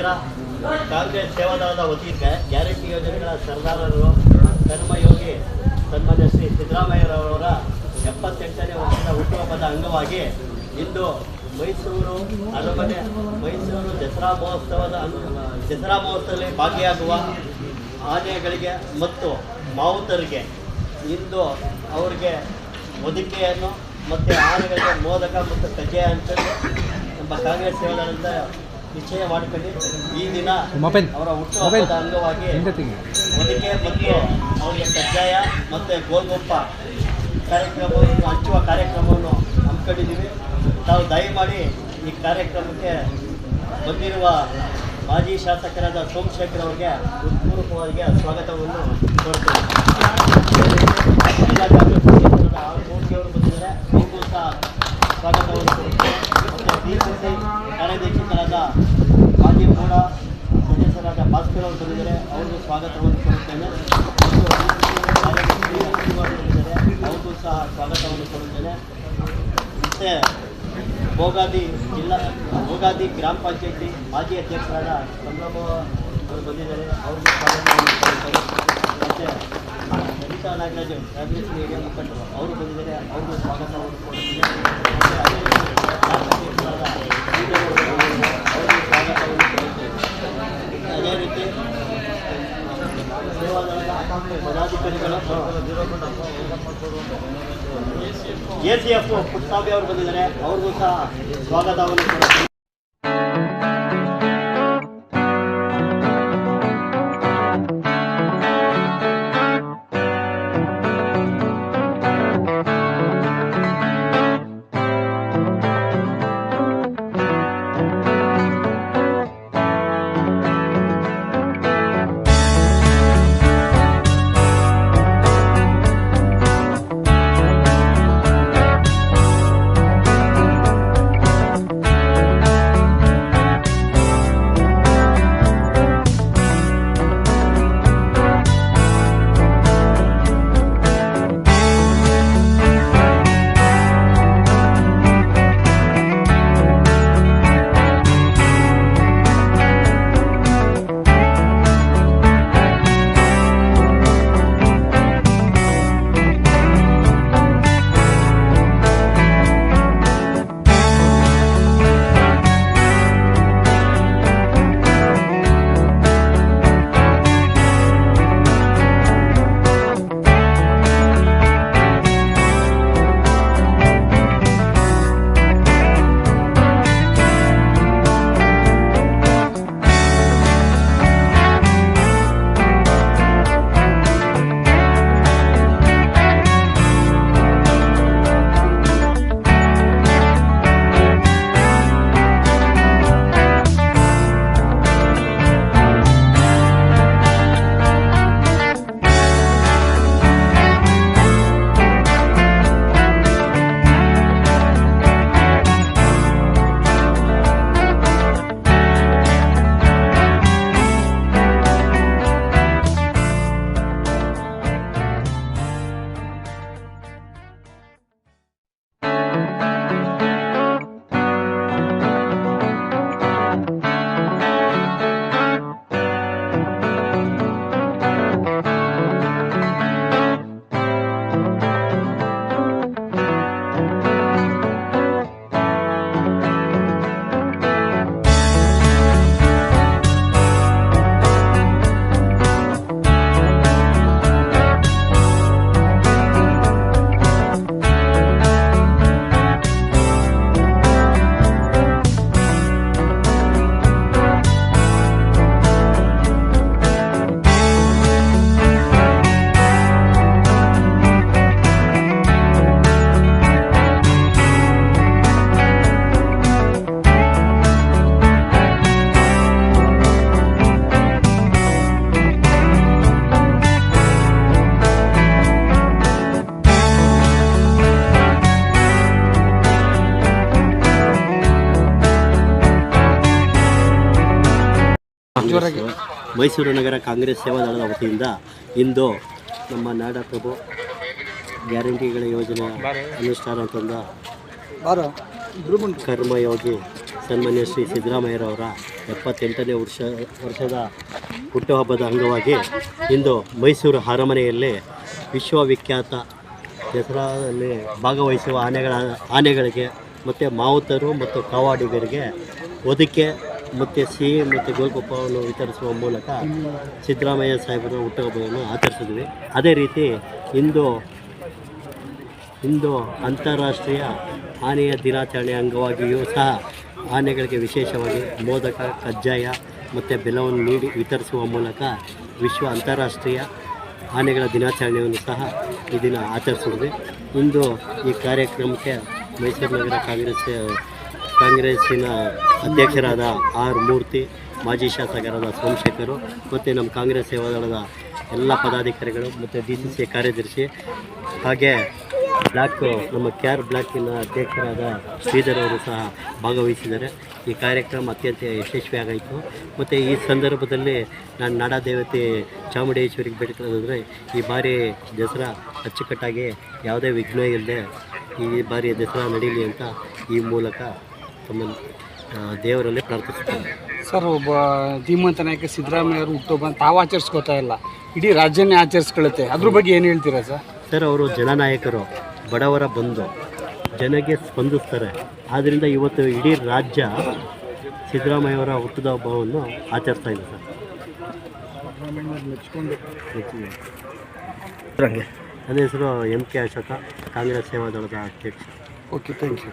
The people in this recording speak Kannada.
ನಗರ ಕಾಂಗ್ರೆಸ್ ಸೇವಾದಳದ ವತಿಯಿಂದ ಗ್ಯಾರಂಟಿ ಯೋಜನೆಗಳ ಸರ್ದಾರರು ಕರ್ಮಯೋಗಿ ಸನ್ಮಾನ್ಯ ಶ್ರೀ ಸಿದ್ದರಾಮಯ್ಯರವರ 78ನೇ ವರ್ಷದ ಹುಟ್ಟುಹಬ್ಬದ ಅಂಗವಾಗಿ ಇಂದು ಮೈಸೂರು ಅರಮನೆ ಮೈಸೂರು ದಸರಾ ಮಹೋತ್ಸವದಲ್ಲಿ ಭಾಗಿಯಾಗುವ ಆನೆಗಳಿಗೆ ಮತ್ತು ಮಾವುತರಿಗೆ ಇಂದು ಅವರಿಗೆ ಹೊದಿಕೆಯನ್ನು ಮತ್ತು ಆನೆಗಳಿಗೆ ಮೋದಕ ಮತ್ತು ಕಜ್ಜಾಯ ಹಂಚಲು ನಮ್ಮ ಕಾಂಗ್ರೆಸ್ ಸೇವಾದಳದಿಂದ ನಿಶ್ಚಯ ಮಾಡಿಕೊಂಡು ಈ ದಿನ ಅವರ ಹುಟ್ಟುಹಬ್ಬದ ಅಂಗವಾಗಿ ಹೊದಿಕೆ ಮತ್ತು ಅವರಿಗೆ ಕಜ್ಜಾಯ ಮತ್ತು ಗೋಲ್ಗೊಪ್ಪ ಕಾರ್ಯಕ್ರಮವನ್ನು ಹಂಚುವ ಕಾರ್ಯಕ್ರಮವನ್ನು ಹಮ್ಮಿಕೊಂಡಿದ್ದೀವಿ. ನಾವು ದಯಮಾಡಿ ಈ ಕಾರ್ಯಕ್ರಮಕ್ಕೆ ಬಂದಿರುವ ಮಾಜಿ ಶಾಸಕರಾದ ಸೋಮಶೇಖರ್ ಅವರಿಗೆ ಹೃತ್ಪೂರ್ವಕವಾಗಿ ಸ್ವಾಗತವನ್ನು ಕೊಡ್ತೀವಿ. ಜಿಲ್ಲಾ ಕಾಂಗ್ರೆಸ್ ಪಕ್ಷದ ಮೂರ್ತಿಯವರು ಬಂದಿದ್ದಾರೆ, ಅವ್ರಿಗೂ ಸಹ ಸ್ವಾಗತವನ್ನು ಕೊಡ್ತೀವಿ. ಮತ್ತು DCC ಕಾರ್ಯಾಧ್ಯಕ್ಷರಾದ ಮಾಜಿ ಕೂಡ ಸದಸ್ಯರಾದ ಭಾಸ್ಕರ್ ಅವರು ಬಂದಿದ್ದಾರೆ, ಅವ್ರಿಗೂ ಸ್ವಾಗತವನ್ನು ಕೊಡುತ್ತೇನೆ. ಮತ್ತು ಬಂದಿದ್ದಾರೆ, ಅವ್ರಿಗೂ ಸಹ ಸ್ವಾಗತವನ್ನು ಕೊಡುತ್ತೇನೆ. ಮತ್ತು ಭೋಗಾದಿ ಗ್ರಾಮ ಪಂಚಾಯತಿ ಮಾಜಿ ಅಧ್ಯಕ್ಷರಾದ ಸಂಭ್ರಮ ಅವರು ಬಂದಿದ್ದಾರೆ, ಅವ್ರಿಗೂ ಸ್ವಾಗತವನ್ನು ಕೊಡುತ್ತಾರೆ. ಮತ್ತು ಲಲಿತಾ ನಾಗರಾಜ್ ಕಾಂಗ್ರೆಸ್ ಮೀಡಿಯಾ ಮುಖಂಡರು ಅವರು ಬಂದಿದ್ದಾರೆ, ಅವ್ರಿಗೂ ಸ್ವಾಗತವನ್ನು ಕೊಡುತ್ತಾರೆ. ಮತ್ತು ಅಧ್ಯಕ್ಷರಾದ ಅವ್ರಿಗೂ ಸ್ವಾಗತವನ್ನು ಕೊಡುತ್ತೇವೆ. ಅದೇ ರೀತಿ ಸೇವಾದಳದ ಪದಾಧಿಕಾರಿಗಳು ACF ಪುಟ್ಟಾಬಿ ಅವರು ಬಂದಿದ್ದಾರೆ, ಅವ್ರಿಗೂ ಸಹ ಸ್ವಾಗತವನ್ನು ಕೊಡುತ್ತಾರೆ. ಮೈಸೂರು ನಗರ ಕಾಂಗ್ರೆಸ್ ಸೇವಾದಳದ ವತಿಯಿಂದ ಇಂದು ನಮ್ಮ ನಾಡಪ್ರಭು ಗ್ಯಾರಂಟಿಗಳ ಯೋಜನೆ ಅನುಷ್ಠಾನ ತಂದ ಕರ್ಮಯೋಗಿ ಸನ್ಮಾನ್ಯ ಶ್ರೀ ಸಿದ್ದರಾಮಯ್ಯರವರ 78ನೇ ವರ್ಷದ ಹುಟ್ಟುಹಬ್ಬದ ಅಂಗವಾಗಿ ಇಂದು ಮೈಸೂರು ಅರಮನೆಯಲ್ಲಿ ವಿಶ್ವವಿಖ್ಯಾತ ದಸರಾದಲ್ಲಿ ಭಾಗವಹಿಸುವ ಆನೆಗಳಿಗೆ ಮತ್ತು ಮಾವುತರು ಮತ್ತು ಕಾವಾಡಿಗರಿಗೆ ಹೊದಿಕೆ ಮತ್ತು ಸಿಹಿ ಮತ್ತು ಗೋಲ್ಗೊಪ್ಪವನ್ನು ವಿತರಿಸುವ ಮೂಲಕ ಸಿದ್ದರಾಮಯ್ಯ ಸಾಹೇಬರ ಹುಟ್ಟುಹಬ್ಬವನ್ನು ಆಚರಿಸಿದ್ವಿ. ಅದೇ ರೀತಿ ಇಂದು ಅಂತಾರಾಷ್ಟ್ರೀಯ ಆನೆಯ ದಿನಾಚರಣೆ ಅಂಗವಾಗಿಯೂ ಸಹ ಆನೆಗಳಿಗೆ ವಿಶೇಷವಾಗಿ ಮೋದಕ, ಕಜ್ಜಾಯ ಮತ್ತು ಬೆಲ್ಲವನ್ನು ನೀಡಿ ವಿತರಿಸುವ ಮೂಲಕ ಅಂತಾರಾಷ್ಟ್ರೀಯ ಆನೆಗಳ ದಿನಾಚರಣೆಯನ್ನು ಸಹ ಈ ದಿನ ಆಚರಿಸಿದ್ವಿ. ಇಂದು ಈ ಕಾರ್ಯಕ್ರಮಕ್ಕೆ ಮೈಸೂರು ನಗರ ಕಾಂಗ್ರೆಸ್ಸಿನ ಅಧ್ಯಕ್ಷರಾದ ಆರ್ ಮೂರ್ತಿ, ಮಾಜಿ ಶಾಸಕರಾದ ಸೋಮಶೇಖರು ಮತ್ತು ನಮ್ಮ ಕಾಂಗ್ರೆಸ್ ಸೇವಾದಳದ ಎಲ್ಲ ಪದಾಧಿಕಾರಿಗಳು ಮತ್ತು DCC ಕಾರ್ಯದರ್ಶಿ, ಹಾಗೆ ನಮ್ಮ ಬ್ಲಾಕಿನ ಅಧ್ಯಕ್ಷರಾದ ಶ್ರೀಧರ್ ಅವರು ಸಹ ಭಾಗವಹಿಸಿದ್ದಾರೆ. ಈ ಕಾರ್ಯಕ್ರಮ ಅತ್ಯಂತ ಯಶಸ್ವಿಯಾಗಾಯಿತು. ಮತ್ತು ಈ ಸಂದರ್ಭದಲ್ಲಿ ನಾನು ನಾಡದೇವತೆ ಚಾಮುಂಡೇಶ್ವರಿಗೆ ಬೇಡಿಕೊಳ್ಳೋದಂದರೆ ಈ ಬಾರಿ ದಸರಾ ಅಚ್ಚುಕಟ್ಟಾಗಿ ಯಾವುದೇ ವಿಘ್ನ ಇಲ್ಲದೆ ಈ ಬಾರಿ ದಸರಾ ನಡೀಲಿ ಅಂತ ಈ ಮೂಲಕ ತಮ್ಮ ದೇವರಲ್ಲಿ ಪ್ರಾರ್ಥಿಸುತ್ತೇನೆ. ಸರ್, ಒಬ್ಬ ಧೀಮಂತ ನಾಯಕ ಸಿದ್ದರಾಮಯ್ಯವರು ಹುಟ್ಟುಹಬ್ಬ ತಾವು ಆಚರಿಸ್ಕೋತಾ ಇಲ್ಲ, ಇಡೀ ರಾಜ್ಯನೇ ಆಚರಿಸ್ಕೊಳ್ಳುತ್ತೆ. ಅದ್ರ ಬಗ್ಗೆ ಏನು ಹೇಳ್ತೀರಾ ಸರ್? ಸರ್, ಅವರು ಜನನಾಯಕರು, ಬಡವರ ಬಂಧು, ಜನಕ್ಕೆ ಸ್ಪಂದಿಸ್ತಾರೆ. ಆದ್ದರಿಂದ ಇವತ್ತು ಇಡೀ ರಾಜ್ಯ ಸಿದ್ದರಾಮಯ್ಯವರ ಹುಟ್ಟುಹಬ್ಬವನ್ನು ಆಚರಿಸ್ತಾ ಇದೆ ಸರ್. ನನ್ನ ಹೆಸರು MK ಅಶೋಕ, ಕಾಂಗ್ರೆಸ್ ಸೇವಾದಳದ ಅಧ್ಯಕ್ಷ. Okay, thank you.